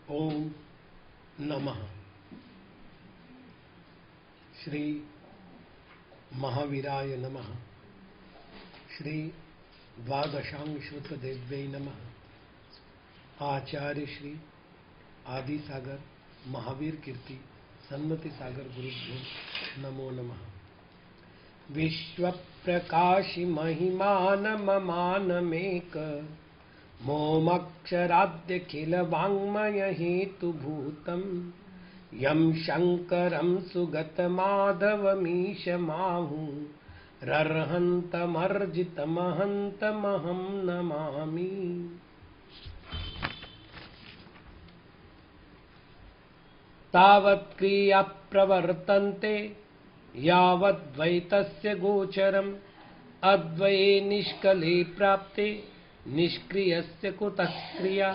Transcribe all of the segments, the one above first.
ओम नमः श्री महावीराय नमः। श्री द्वादशांग श्रुत देव्यै नमः। आचार्य श्री आदि सागर महावीर कीर्ति सन्मति सागर गुरुभ्यो नमो नमः। विश्व प्रकाशि महिमान ममानमेक मोमक्षराद्यखिल वाङ्मय हेतुभूतं यं शङ्करं सुगतमाधवमीशमाहु रर्हन्तमर्जितमहन्तमहं नमामि। तावत्क्रिया प्रवर्तन्ते यावद्वैतस्य गोचरम् अद्वये निष्कले प्राप्ते निष्क्रियस्य कुतः क्रिया।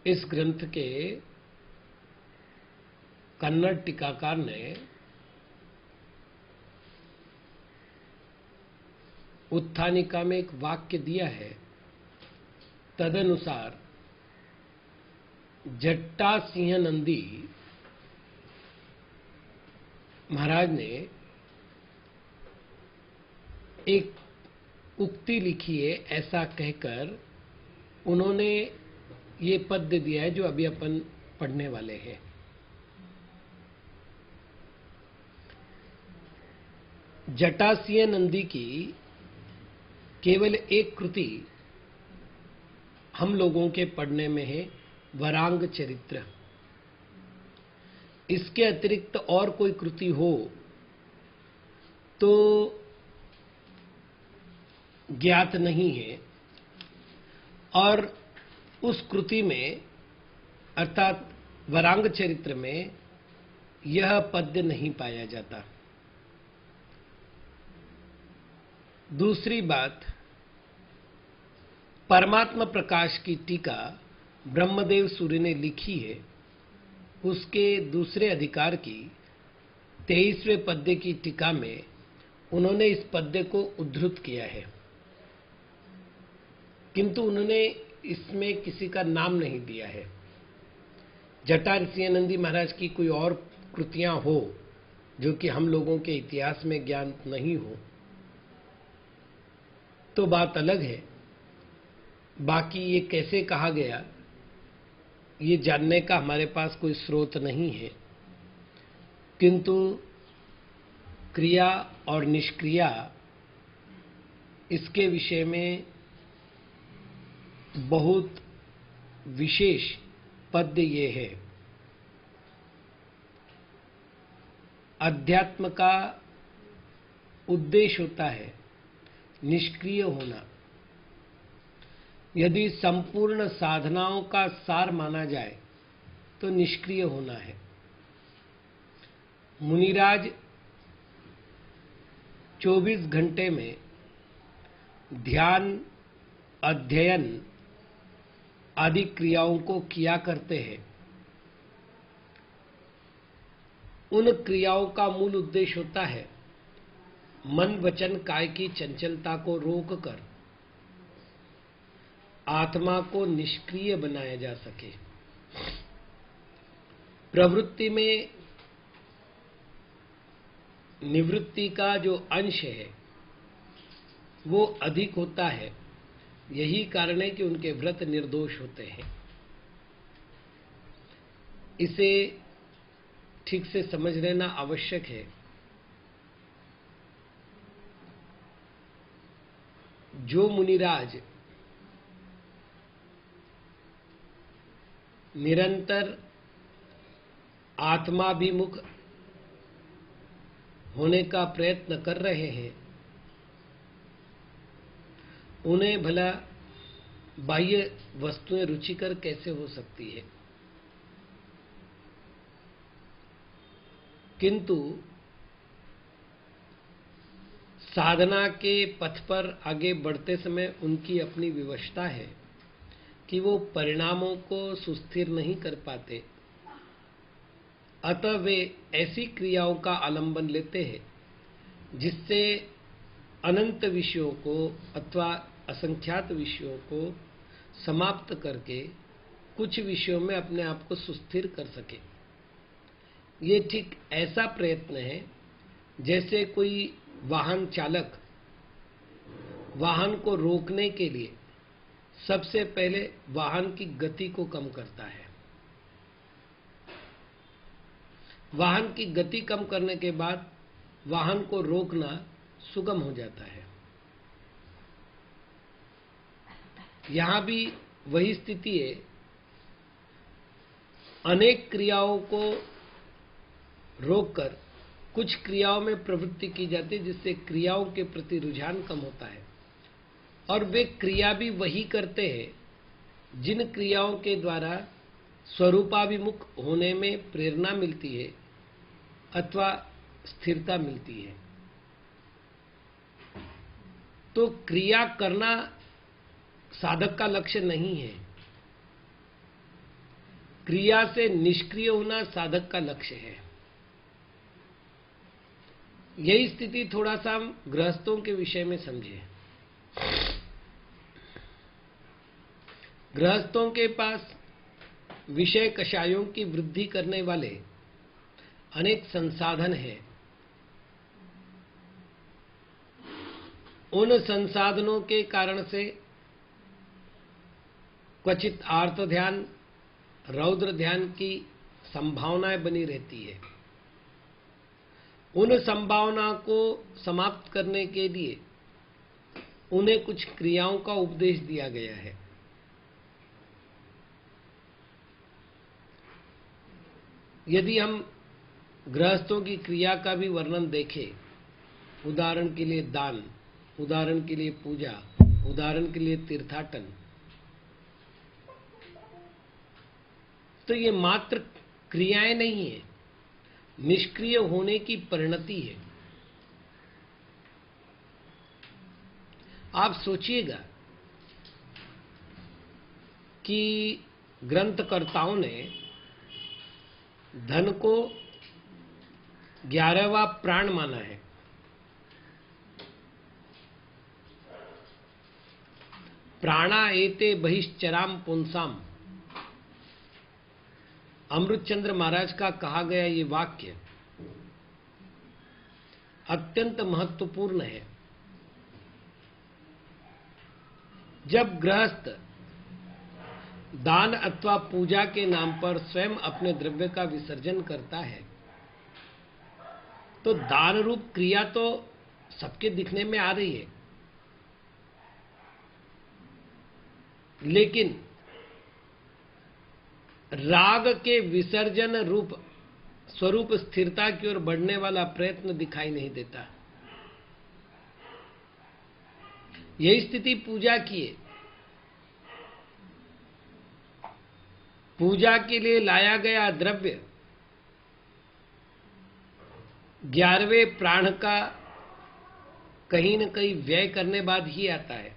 इस ग्रंथ के कन्नड़ टीकाकार ने उत्थानिका में एक वाक्य दिया है। तदनुसार जट्टा सिंह नंदी महाराज ने एक उक्ति लिखी है। ऐसा कहकर उन्होंने ये पद्य दिया है जो अभी अपन पढ़ने वाले हैं। जटासिंह नंदी की केवल एक कृति हम लोगों के पढ़ने में है, वरांग चरित्र। इसके अतिरिक्त और कोई कृति हो तो ज्ञात नहीं है। और उस कृति में अर्थात वरांग चरित्र में यह पद्य नहीं पाया जाता। दूसरी बात, परमात्मा प्रकाश की टीका ब्रह्मदेव सूर्य ने लिखी है। उसके दूसरे अधिकार की 23वें पद्य की टीका में उन्होंने इस पद्य को उद्धृत किया है, किंतु उन्होंने इसमें किसी का नाम नहीं दिया है। जटासिंह नंदी महाराज की कोई और कृतियां हो जो कि हम लोगों के इतिहास में ज्ञान नहीं हो तो बात अलग है। बाकी ये कैसे कहा गया ये जानने का हमारे पास कोई स्रोत नहीं है, किंतु क्रिया और निष्क्रिया इसके विषय में बहुत विशेष पद्य ये है। अध्यात्म का उद्देश्य होता है निष्क्रिय होना। यदि संपूर्ण साधनाओं का सार माना जाए तो निष्क्रिय होना है। मुनिराज 24 घंटे में ध्यान, अध्ययन आदि क्रियाओं को किया करते हैं। उन क्रियाओं का मूल उद्देश्य होता है मन वचन काय की चंचलता को रोककर आत्मा को निष्क्रिय बनाया जा सके। प्रवृत्ति में निवृत्ति का जो अंश है वो अधिक होता है। यही कारण है कि उनके व्रत निर्दोष होते हैं। इसे ठीक से समझ लेना आवश्यक है। जो मुनिराज निरंतर आत्माभिमुख होने का प्रयत्न कर रहे हैं, उन्हें भला बाह्य वस्तुएं रुचिकर कैसे हो सकती है। किंतु साधना के पथ पर आगे बढ़ते समय उनकी अपनी विवशता है कि वो परिणामों को सुस्थिर नहीं कर पाते। अतः वे ऐसी क्रियाओं का आलंबन लेते हैं जिससे अनंत विषयों को अथवा असंख्यात विषयों को समाप्त करके कुछ विषयों में अपने आप को सुस्थिर कर सके। ये ठीक ऐसा प्रयत्न है जैसे कोई वाहन चालक वाहन को रोकने के लिए सबसे पहले वाहन की गति को कम करता है। वाहन की गति कम करने के बाद वाहन को रोकना सुगम हो जाता है। यहां भी वही स्थिति है। अनेक क्रियाओं को रोककर कुछ क्रियाओं में प्रवृत्ति की जाती है, जिससे क्रियाओं के प्रति रुझान कम होता है और वे क्रिया भी वही करते हैं जिन क्रियाओं के द्वारा स्वरूपाभिमुख होने में प्रेरणा मिलती है अथवा स्थिरता मिलती है। तो क्रिया करना साधक का लक्ष्य नहीं है, क्रिया से निष्क्रिय होना साधक का लक्ष्य है। यही स्थिति थोड़ा सा हम गृहस्थों के विषय में समझे। गृहस्थों के पास विषय कषायों की वृद्धि करने वाले अनेक संसाधन हैं। उन संसाधनों के कारण से क्वचित आर्त ध्यान, रौद्र ध्यान की संभावनाएं बनी रहती है। उन संभावना को समाप्त करने के लिए उन्हें कुछ क्रियाओं का उपदेश दिया गया है। यदि हम गृहस्थों की क्रिया का भी वर्णन देखें, उदाहरण के लिए दान, उदाहरण के लिए पूजा, उदाहरण के लिए तीर्थाटन, तो ये मात्र क्रियाएं नहीं है, निष्क्रिय होने की परिणति है। आप सोचिएगा कि ग्रंथकर्ताओं ने धन को 11वां प्राण माना है। प्राणा एते बहिश्चराम पुंसाम, अमृतचंद्र महाराज का कहा गया ये वाक्य अत्यंत महत्वपूर्ण है। जब गृहस्थ दान अथवा पूजा के नाम पर स्वयं अपने द्रव्य का विसर्जन करता है तो दान रूप क्रिया तो सबके दिखने में आ रही है, लेकिन राग के विसर्जन रूप स्वरूप स्थिरता की ओर बढ़ने वाला प्रयत्न दिखाई नहीं देता। यही स्थिति पूजा की है। पूजा के लिए लाया गया द्रव्य 11वें प्राण का कहीं न कहीं व्यय करने बाद ही आता है।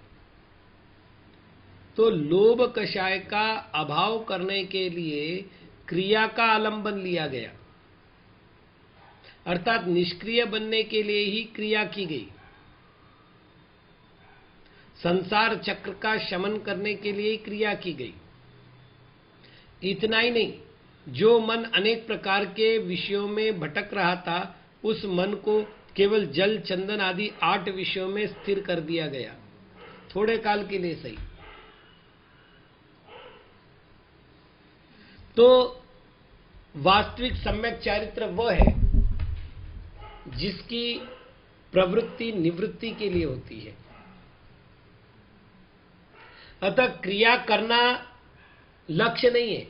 तो लोभ कषाय का अभाव करने के लिए क्रिया का आलंबन लिया गया, अर्थात निष्क्रिय बनने के लिए ही क्रिया की गई। संसार चक्र का शमन करने के लिए ही क्रिया की गई। इतना ही नहीं, जो मन अनेक प्रकार के विषयों में भटक रहा था, उस मन को केवल जल, चंदन आदि 8 विषयों में स्थिर कर दिया गया, थोड़े काल के लिए सही। तो वास्तविक सम्यक चारित्र वह है जिसकी प्रवृत्ति निवृत्ति के लिए होती है। अतः क्रिया करना लक्ष्य नहीं है,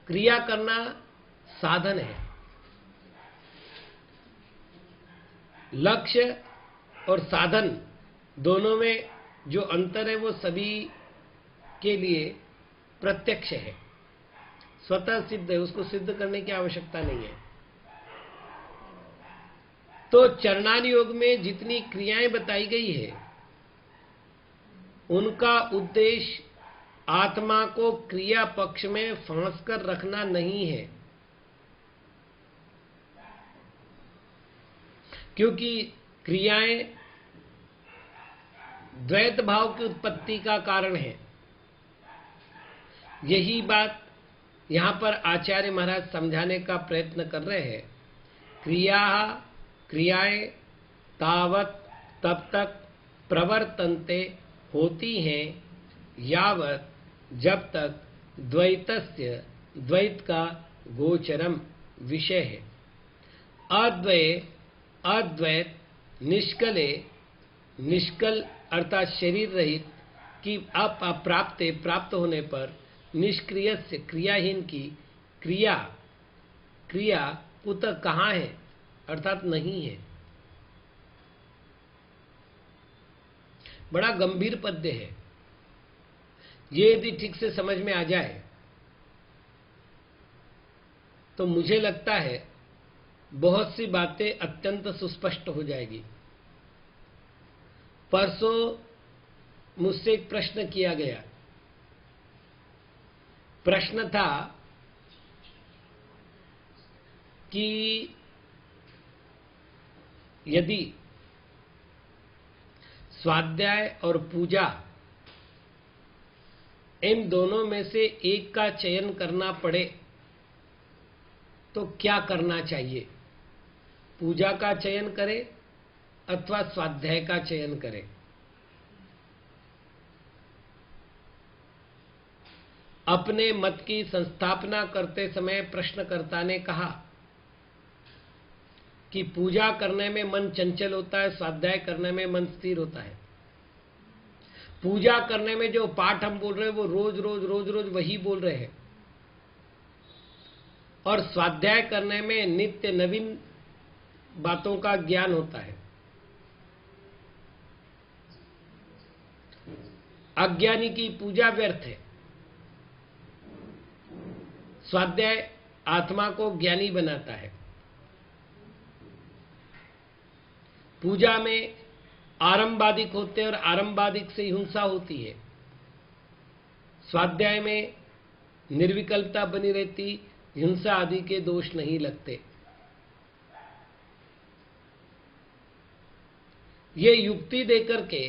क्रिया करना साधन है। लक्ष्य और साधन दोनों में जो अंतर है वो सभी के लिए प्रत्यक्ष है, स्वतः सिद्ध है, उसको सिद्ध करने की आवश्यकता नहीं है। तो चरणान योग में जितनी क्रियाएं बताई गई है उनका उद्देश्य आत्मा को क्रिया पक्ष में फांस कर रखना नहीं है, क्योंकि क्रियाएं द्वैत भाव की उत्पत्ति का कारण है। यही बात यहाँ पर आचार्य महाराज समझाने का प्रयत्न कर रहे हैं। क्रियाएं तावत तब तक प्रवर्तन्ते होती हैं यावत जब तक द्वैतस्य द्वैत का गोचरम विषय है। अद्वैत निष्कले निष्कल अर्थात शरीर रहित की प्राप्त होने पर निष्क्रिय से क्रियाहीन की क्रिया कुत कहाँ है अर्थात नहीं है। बड़ा गंभीर पद्य है। ये यदि ठीक से समझ में आ जाए तो मुझे लगता है बहुत सी बातें अत्यंत सुस्पष्ट हो जाएगी। परसों मुझसे एक प्रश्न किया गया। प्रश्न था कि यदि स्वाध्याय और पूजा इन दोनों में से एक का चयन करना पड़े तो क्या करना चाहिए? पूजा का चयन करें अथवा स्वाध्याय का चयन करें? अपने मत की संस्थापना करते समय प्रश्नकर्ता ने कहा कि पूजा करने में मन चंचल होता है, स्वाध्याय करने में मन स्थिर होता है। पूजा करने में जो पाठ हम बोल रहे हैं वो रोज रोज वही बोल रहे हैं, और स्वाध्याय करने में नित्य नवीन बातों का ज्ञान होता है। अज्ञानी की पूजा व्यर्थ है। स्वाध्याय आत्मा को ज्ञानी बनाता है। पूजा में आरंभादिक होते हैं और आरंभादिक से हिंसा होती है। स्वाध्याय में निर्विकल्पता बनी रहती, हिंसा आदि के दोष नहीं लगते। ये युक्ति देकर के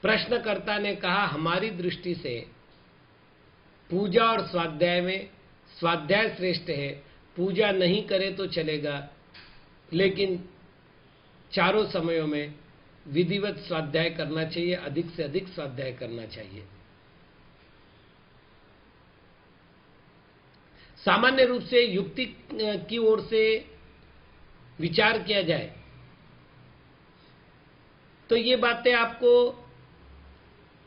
प्रश्नकर्ता ने कहा, हमारी दृष्टि से पूजा और स्वाध्याय में स्वाध्याय श्रेष्ठ है। पूजा नहीं करे तो चलेगा, लेकिन चारों समयों में विधिवत स्वाध्याय करना चाहिए, अधिक से अधिक स्वाध्याय करना चाहिए। सामान्य रूप से युक्ति की ओर से विचार किया जाए तो ये बातें आपको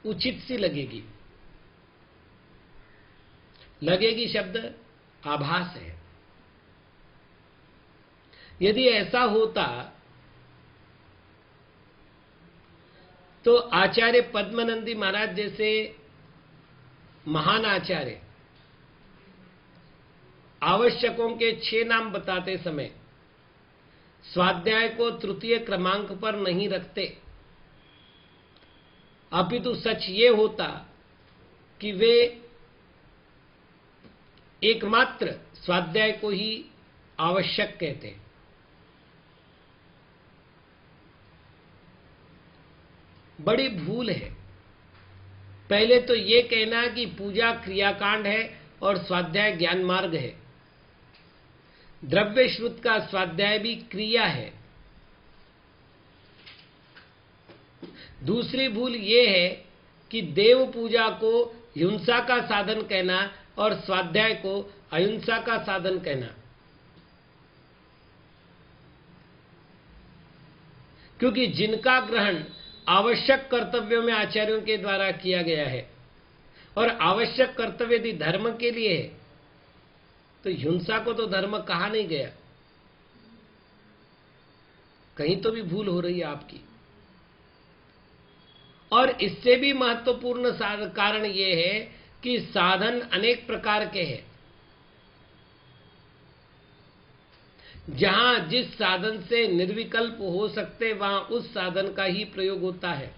उचित सी लगेगी शब्द आभास है। यदि ऐसा होता तो आचार्य पद्मनंदी महाराज जैसे महान आचार्य आवश्यकों के 6 नाम बताते समय स्वाध्याय को तृतीय क्रमांक पर नहीं रखते, अपितु सच ये होता कि वे एकमात्र स्वाध्याय को ही आवश्यक कहते। बड़ी भूल है। पहले तो ये कहना कि पूजा क्रियाकांड है और स्वाध्याय ज्ञान मार्ग है। द्रव्य श्रुत का स्वाध्याय भी क्रिया है। दूसरी भूल ये है कि देव पूजा को हिंसा का साधन कहना और स्वाध्याय को अहिंसा का साधन कहना, क्योंकि जिनका ग्रहण आवश्यक कर्तव्यों में आचार्यों के द्वारा किया गया है, और आवश्यक कर्तव्य यदि धर्म के लिए है तो हिंसा को तो धर्म कहा नहीं गया। कहीं तो भी भूल हो रही है आपकी। और इससे भी महत्वपूर्ण कारण यह है कि साधन अनेक प्रकार के हैं। जहां जिस साधन से निर्विकल्प हो सकते वहां उस साधन का ही प्रयोग होता है,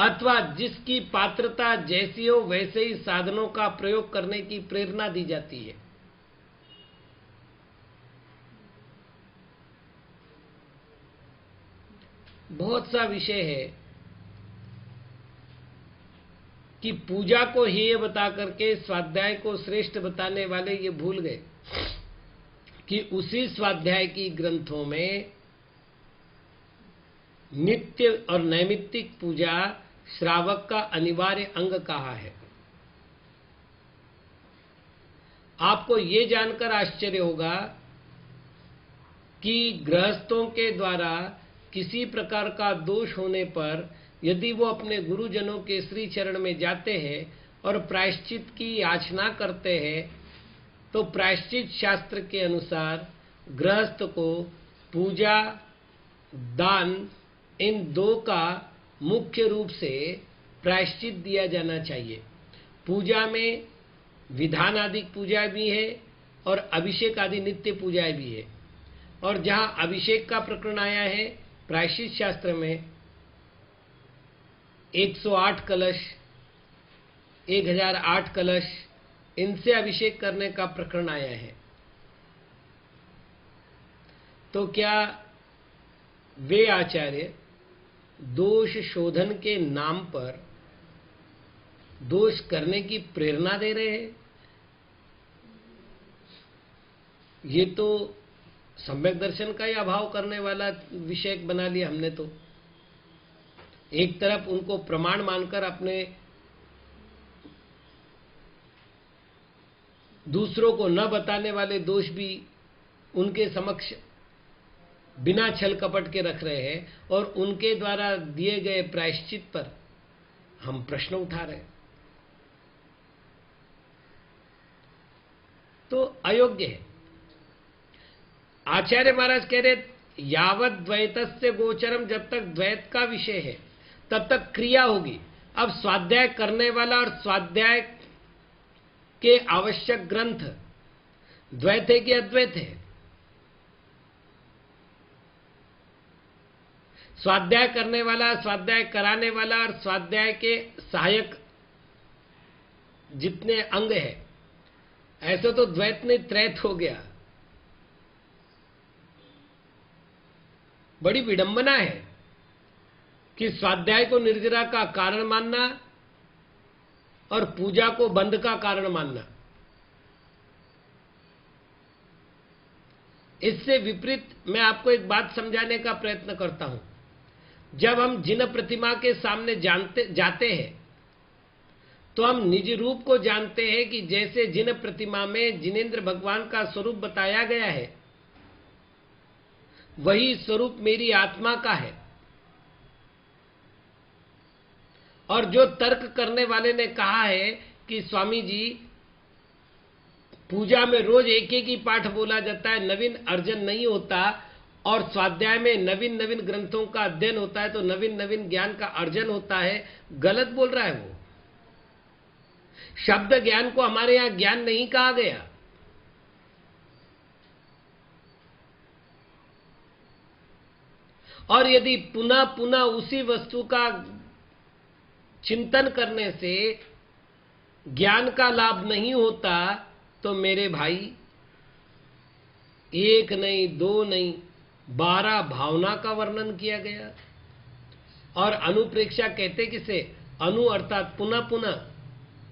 अथवा जिसकी पात्रता जैसी हो वैसे ही साधनों का प्रयोग करने की प्रेरणा दी जाती है। बहुत सा विषय है कि पूजा को हेय बता करके स्वाध्याय को श्रेष्ठ बताने वाले ये भूल गए कि उसी स्वाध्याय की ग्रंथों में नित्य और नैमित्तिक पूजा श्रावक का अनिवार्य अंग कहा है। आपको ये जानकर आश्चर्य होगा कि गृहस्थों के द्वारा किसी प्रकार का दोष होने पर यदि वो अपने गुरुजनों के श्री चरण में जाते हैं और प्रायश्चित की याचना करते हैं तो प्रायश्चित शास्त्र के अनुसार गृहस्थ को पूजा दान इन दो का मुख्य रूप से प्रायश्चित दिया जाना चाहिए। पूजा में विधान आदि पूजा भी है और अभिषेक आदि नित्य पूजाएं भी है। और जहां अभिषेक का प्रकरण आया है प्रायश्चित शास्त्र में 108 कलश 1008 कलश इनसे अभिषेक करने का प्रकरण आया है। तो क्या वे आचार्य दोष शोधन के नाम पर दोष करने की प्रेरणा दे रहे हैं? ये तो सम्यक दर्शन का ही अभाव करने वाला विषय बना लिया हमने। तो एक तरफ उनको प्रमाण मानकर अपने दूसरों को न बताने वाले दोष भी उनके समक्ष बिना छल कपट के रख रहे हैं और उनके द्वारा दिए गए प्रायश्चित पर हम प्रश्न उठा रहे हैं। तो अयोग्य है। आचार्य महाराज कह रहे यावत द्वैतस्य गोचरम, जब तक द्वैत का विषय है तब तक क्रिया होगी। अब स्वाध्याय करने वाला और स्वाध्याय के आवश्यक ग्रंथ द्वैत है कि अद्वैत है? स्वाध्याय करने वाला, स्वाध्याय कराने वाला और स्वाध्याय के सहायक जितने अंग है, ऐसे तो द्वैत नहीं त्रैत हो गया। बड़ी विडंबना है कि स्वाध्याय को निर्जरा का कारण मानना और पूजा को बंध का कारण मानना। इससे विपरीत मैं आपको एक बात समझाने का प्रयत्न करता हूं। जब हम जिन प्रतिमा के सामने जाते हैं तो हम निज रूप को जानते हैं कि जैसे जिन प्रतिमा में जिनेंद्र भगवान का स्वरूप बताया गया है वही स्वरूप मेरी आत्मा का है। और जो तर्क करने वाले ने कहा है कि स्वामी जी पूजा में रोज एक एक ही पाठ बोला जाता है, नवीन अर्जन नहीं होता, और स्वाध्याय में नवीन नवीन ग्रंथों का अध्ययन होता है तो नवीन नवीन ज्ञान का अर्जन होता है, गलत बोल रहा है वो। शब्द ज्ञान को हमारे यहां ज्ञान नहीं कहा गया। और यदि पुनः पुनः उसी वस्तु का चिंतन करने से ज्ञान का लाभ नहीं होता तो मेरे भाई एक नहीं दो नहीं 12 भावना का वर्णन किया गया। और अनुप्रेक्षा कहते किसे? अनु अर्थात पुनः पुनः,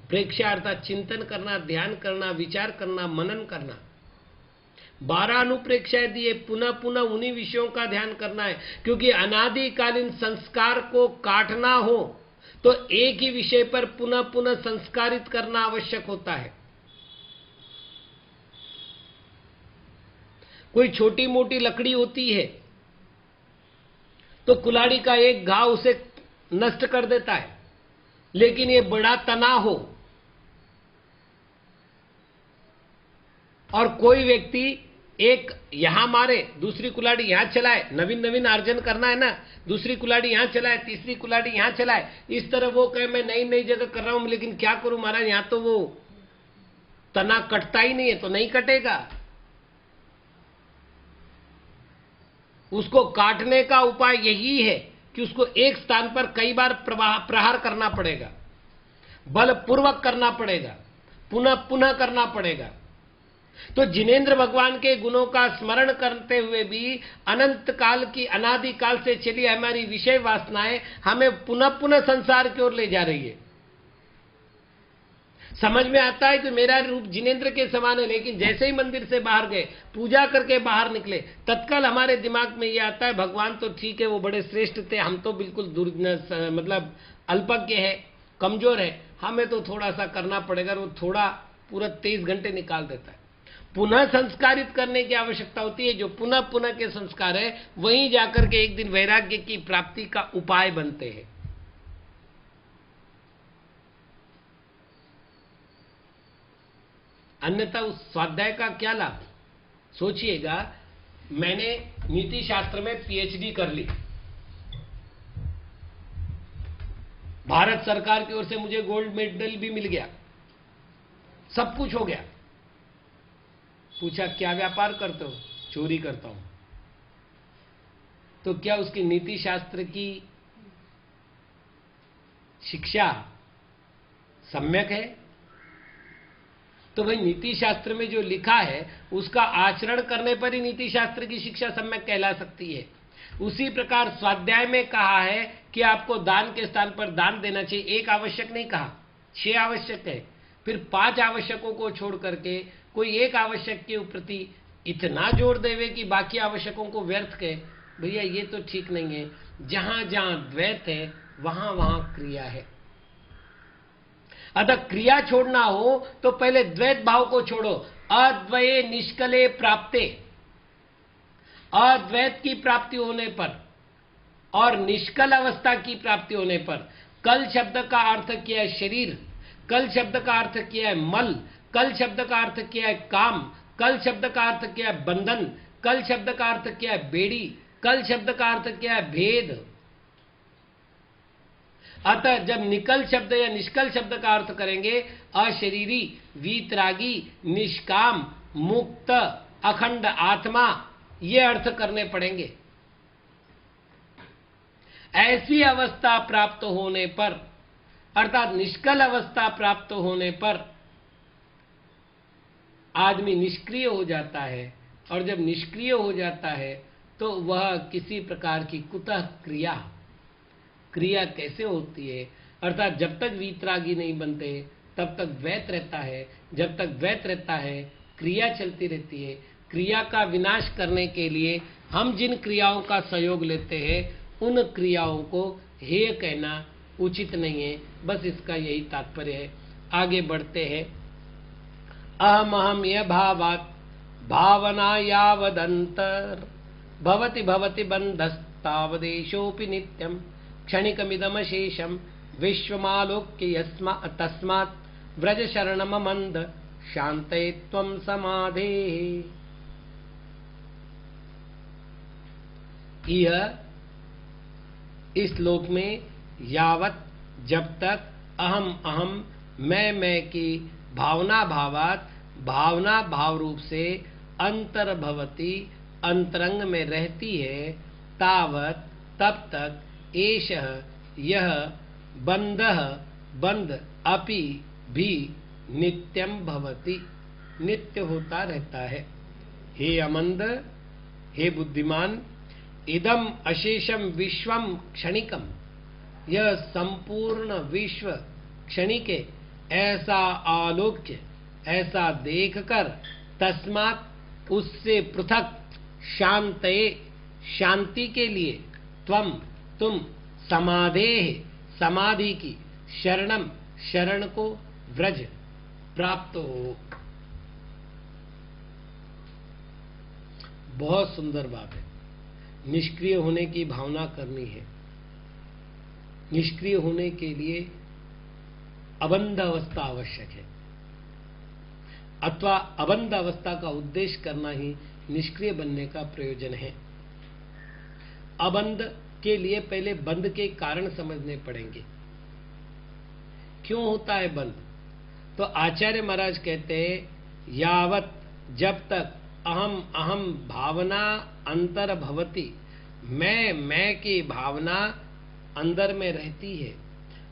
प्रेक्षा अर्थात चिंतन करना, ध्यान करना, विचार करना, मनन करना। 12 अनुप्रेक्षाएं दिए, पुनः पुनः उन्हीं विषयों का ध्यान करना है। क्योंकि अनादिकालीन संस्कार को काटना हो तो एक ही विषय पर पुनः पुनः संस्कारित करना आवश्यक होता है। कोई छोटी मोटी लकड़ी होती है तो कुल्हाड़ी का एक घाव उसे नष्ट कर देता है, लेकिन ये बड़ा तना हो और कोई व्यक्ति एक यहां मारे, दूसरी कुल्हाड़ी यहां चलाए, नवीन नवीन अर्जन करना है ना, दूसरी कुल्हाड़ी यहां चलाए, तीसरी कुल्हाड़ी यहां चलाए, इस तरह वो कहे मैं नई नई जगह कर रहा हूं, लेकिन क्या करूं महाराज, यहां तो वो तना कटता ही नहीं है, तो नहीं कटेगा। उसको काटने का उपाय यही है कि उसको एक स्थान पर कई बार प्रहार करना पड़ेगा, बलपूर्वक करना पड़ेगा, पुनः पुनः करना पड़ेगा। तो जिनेंद्र भगवान के गुणों का स्मरण करते हुए भी अनंत काल की, अनादि काल से चली हमारी विषय वासनाएं हमें पुनः पुनः संसार की ओर ले जा रही है। समझ में आता है कि मेरा रूप जिनेंद्र के समान है, लेकिन जैसे ही मंदिर से बाहर गए, पूजा करके बाहर निकले, तत्काल हमारे दिमाग में यह आता है भगवान तो ठीक है, वो बड़े श्रेष्ठ थे, हम तो बिल्कुल मतलब अल्पज्ञ है, कमजोर है, हमें तो थोड़ा सा करना पड़ेगा। वो थोड़ा पूरा 23 घंटे निकाल देता है। पुनः संस्कारित करने की आवश्यकता होती है। जो पुनः पुनः के संस्कार है वहीं जाकर के एक दिन वैराग्य की प्राप्ति का उपाय बनते हैं। अन्यथा उस स्वाध्याय का क्या लाभ? सोचिएगा, मैंने नीति शास्त्र में पीएचडी कर ली, भारत सरकार की ओर से मुझे गोल्ड मेडल भी मिल गया, सब कुछ हो गया। पूछा क्या व्यापार करते हो? चोरी करता हूं। तो क्या उसकी नीति शास्त्र की शिक्षा सम्यक है? तो भाई नीति शास्त्र में जो लिखा है उसका आचरण करने पर ही नीति शास्त्र की शिक्षा सम्यक कहला सकती है। उसी प्रकार स्वाध्याय में कहा है कि आपको दान के स्थान पर दान देना चाहिए। एक आवश्यक नहीं कहा, 6 आवश्यक है। फिर 5 आवश्यकों को छोड़ करके कोई एक आवश्यक के प्रति इतना जोर देवे कि बाकी आवश्यकों को व्यर्थ कहे, भैया ये तो ठीक नहीं है। जहां जहां द्वैत है वहां वहां क्रिया है। अतः क्रिया छोड़ना हो तो पहले द्वैत भाव को छोड़ो। अद्वये निष्कले प्राप्ते, अद्वैत की प्राप्ति होने पर और निष्कल अवस्था की प्राप्ति होने पर, कल शब्द का अर्थ किया है शरीर, कल शब्द का अर्थ किया है मल, कल शब्द का अर्थ किया है काम, कल शब्द का अर्थ किया है बंधन, कल शब्द का अर्थ किया है बेड़ी, कल शब्द का अर्थ किया है भेद। अतः जब निकल शब्द या निष्कल शब्द का अर्थ करेंगे, अशरीरी, वीतरागी, निष्काम, मुक्त, अखंड आत्मा, ये अर्थ करने पड़ेंगे। ऐसी अवस्था प्राप्त होने पर, अर्थात निष्कल अवस्था प्राप्त होने पर आदमी निष्क्रिय हो जाता है, और जब निष्क्रिय हो जाता है तो वह किसी प्रकार की कुतः क्रिया कैसे होती है? अर्थात जब तक वीतरागी नहीं बनते तब तक द्वैत रहता है, जब तक द्वैत रहता है क्रिया चलती रहती है। क्रिया का विनाश करने के लिए हम जिन क्रियाओं का सहयोग लेते हैं उन क्रियाओं को हेय कहना उचित नहीं है। बस इसका यही तात्पर्य है। आगे बढ़ते हैं। अहम अहम यह भावात् भावना यावदंतर भवति भवति बंधस्तावदेशोपि नित्यम क्षणिकमिदमशेषम विश्वमालोक्य तस्मात् व्रज शरणममंद शांते त्वं समाधे। यह इस श्लोक में यावत, जब तक, अहम अहम, मैं की भावना भावात, भावना भाव रूप से अंतर्भवती, अंतरंग में रहती है, तावत, तब तक, एषः यह, बंधः बंध, अपि भी, नित्यम भवति नित्य होता रहता है। हे अमंद, हे बुद्धिमान, इदम अशेषम विश्वम क्षणिकम, यह संपूर्ण विश्व क्षणिक है। ऐसा आलोक्य, ऐसा देखकर, तस्मात् उससे पृथक, शांतये शांति के लिए, त्वम तुम, समाधे समाधि की, शरणम शरण को, व्रज प्राप्त हो। बहुत सुंदर बात है। निष्क्रिय होने की भावना करनी है। निष्क्रिय होने के लिए अबंध अवस्था आवश्यक है, अथवा अबंध अवस्था का उद्देश्य करना ही निष्क्रिय बनने का प्रयोजन है। अबंध के लिए पहले बंध के कारण समझने पड़ेंगे। क्यों होता है बंध? तो आचार्य महाराज कहते हैं, यावत, जब तक, अहम अहम भावना अंतर भवति, मैं की भावना अंदर में रहती है,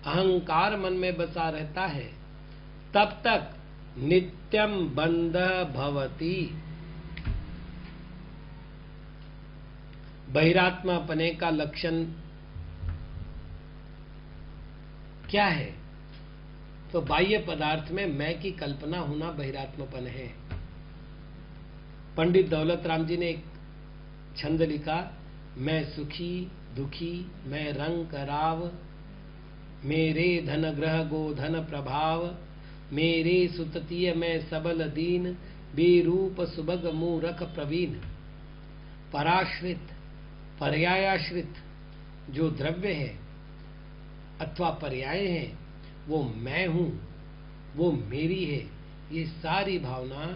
अहंकार मन में बसा रहता है, तब तक नित्यम बंध भवति। बहिरात्मापने का लक्षण क्या है? तो बाह्य पदार्थ में मैं की कल्पना होना बहिरात्मपन है। पंडित दौलत राम जी ने एक छंद लिखा, मैं सुखी दुखी मैं रंग कराव, मेरे धन ग्रह गोधन प्रभाव, मेरे सुततीय मैं सबल दीन, बेरूप सुबग मूरख प्रवीण। पराश्रित पर्यायाश्रित जो द्रव्य है अथवा पर्याय है वो मैं हूं, वो मेरी है। ये सारी भावना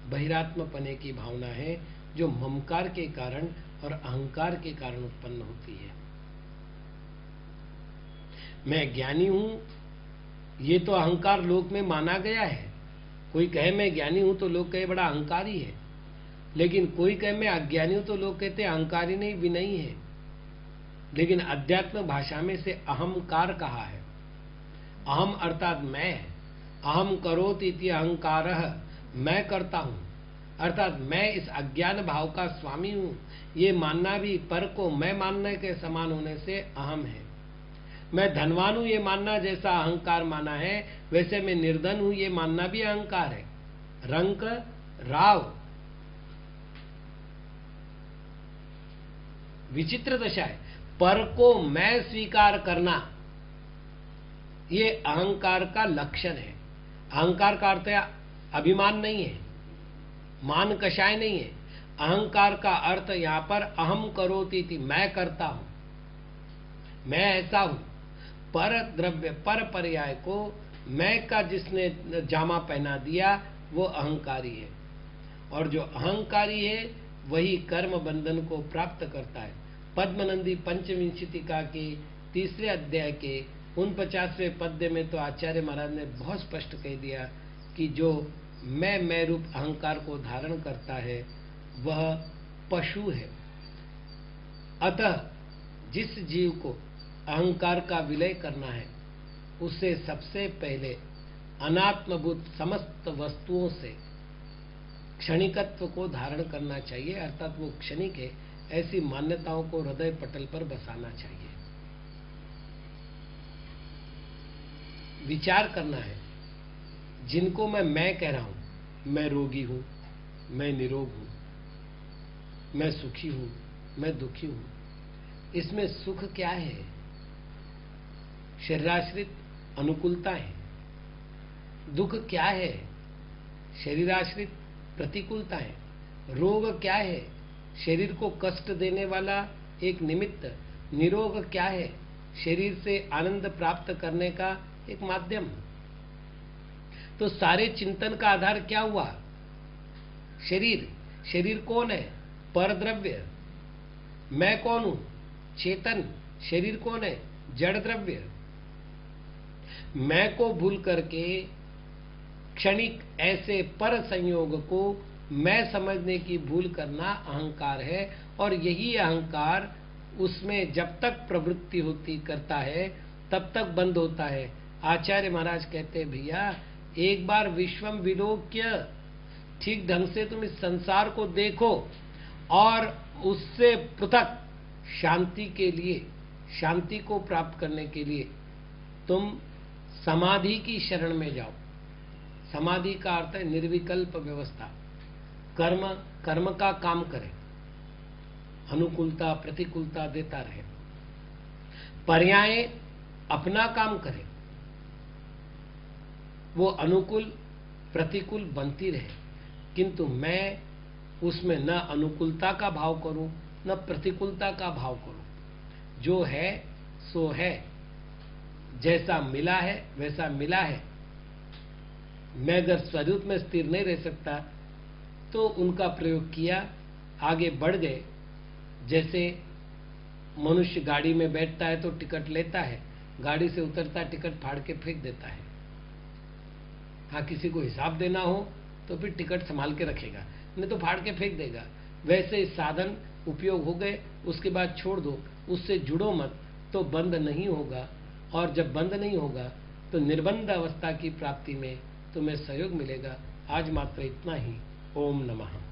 बहिरात्मपने की भावना है जो ममकार के कारण और अहंकार के कारण उत्पन्न होती है। मैं ज्ञानी हूं, ये तो अहंकार लोक में माना गया है। कोई कहे मैं ज्ञानी हूं तो लोग कहे बड़ा अहंकारी है, लेकिन कोई कहे मैं अज्ञानी हूं तो लोग कहते अहंकारी नहीं विनयी है। लेकिन अध्यात्म भाषा में से अहंकार कहा है। अहम अर्थात मैं, अहम करोति इति अहंकारः, मैं करता हूं अर्थात मैं इस अज्ञान भाव का स्वामी हूं। ये मानना भी पर को मैं मानने के समान होने से अहम है। मैं धनवान हूं ये मानना जैसा अहंकार माना है, वैसे मैं निर्धन हूं ये मानना भी अहंकार है। रंक राव विचित्र दशा है। पर को मैं स्वीकार करना ये अहंकार का लक्षण है। अहंकार का अर्थ है अभिमान नहीं है, मान कषाय नहीं है। अहंकार का अर्थ यहां पर अहम करोति थी, मैं करता हूं, मैं ऐसा हूं। पर द्रव्य पर पर्याय को मैं का जिसने जामा पहना दिया वो अहंकारी है, और जो अहंकारी है वही कर्म बंधन को प्राप्त करता है। पद्मनंदी पंचविंशतिका के 3 अध्याय के 49वें पद्य में तो आचार्य महाराज ने बहुत स्पष्ट कह दिया कि जो मैं रूप अहंकार को धारण करता है वह पशु है। अतः जिस जीव को अहंकार का विलय करना है उसे सबसे पहले अनात्मभूत समस्त वस्तुओं से क्षणिकत्व को धारण करना चाहिए, अर्थात वो क्षणिक है ऐसी मान्यताओं को हृदय पटल पर बसाना चाहिए। विचार करना है, जिनको मैं कह रहा हूं, मैं रोगी हूं, मैं निरोग हूं, मैं सुखी हूं, मैं दुखी हूं, इसमें सुख क्या है? शरीराश्रित अनुकूलता है। दुख क्या है? शरीराश्रित प्रतिकूलता है। रोग क्या है? शरीर को कष्ट देने वाला एक निमित्त। निरोग क्या है? शरीर से आनंद प्राप्त करने का एक माध्यम। तो सारे चिंतन का आधार क्या हुआ? शरीर। शरीर कौन है? परद्रव्य। मैं कौन हूं? चेतन। शरीर कौन है? जड़ द्रव्य। मैं को भूल करके क्षणिक ऐसे पर संयोग को मैं समझने की भूल करना अहंकार है, और यही अहंकार उसमें जब तक प्रवृत्ति होती करता है तब तक बंद होता है। आचार्य महाराज कहते भैया एक बार विश्वम विलोक्य, ठीक ढंग से तुम इस संसार को देखो और उससे पृथक शांति के लिए, शांति को प्राप्त करने के लिए तुम समाधि की शरण में जाओ। समाधि का अर्थ है निर्विकल्प व्यवस्था। कर्म का काम करे, अनुकूलता प्रतिकूलता देता रहे, पर्याय अपना काम करे, वो अनुकूल प्रतिकूल बनती रहे, किंतु मैं उसमें न अनुकूलता का भाव करूं न प्रतिकूलता का भाव करूं। जो है सो है, जैसा मिला है वैसा मिला है। मैं अगर स्वरूप में स्थिर नहीं रह सकता तो उनका प्रयोग किया, आगे बढ़ गए। जैसे मनुष्य गाड़ी में बैठता है तो टिकट लेता है, गाड़ी से उतरता टिकट फाड़ के फेंक देता है। हाँ, किसी को हिसाब देना हो तो फिर टिकट संभाल के रखेगा, नहीं तो फाड़ के फेंक देगा। वैसे साधन उपयोग हो गए, उसके बाद छोड़ दो, उससे जुड़ो मत, तो बंद नहीं होगा। और जब बंद नहीं होगा तो निर्बंध अवस्था की प्राप्ति में तुम्हें सहयोग मिलेगा। आज मात्र इतना ही। ओम नमः।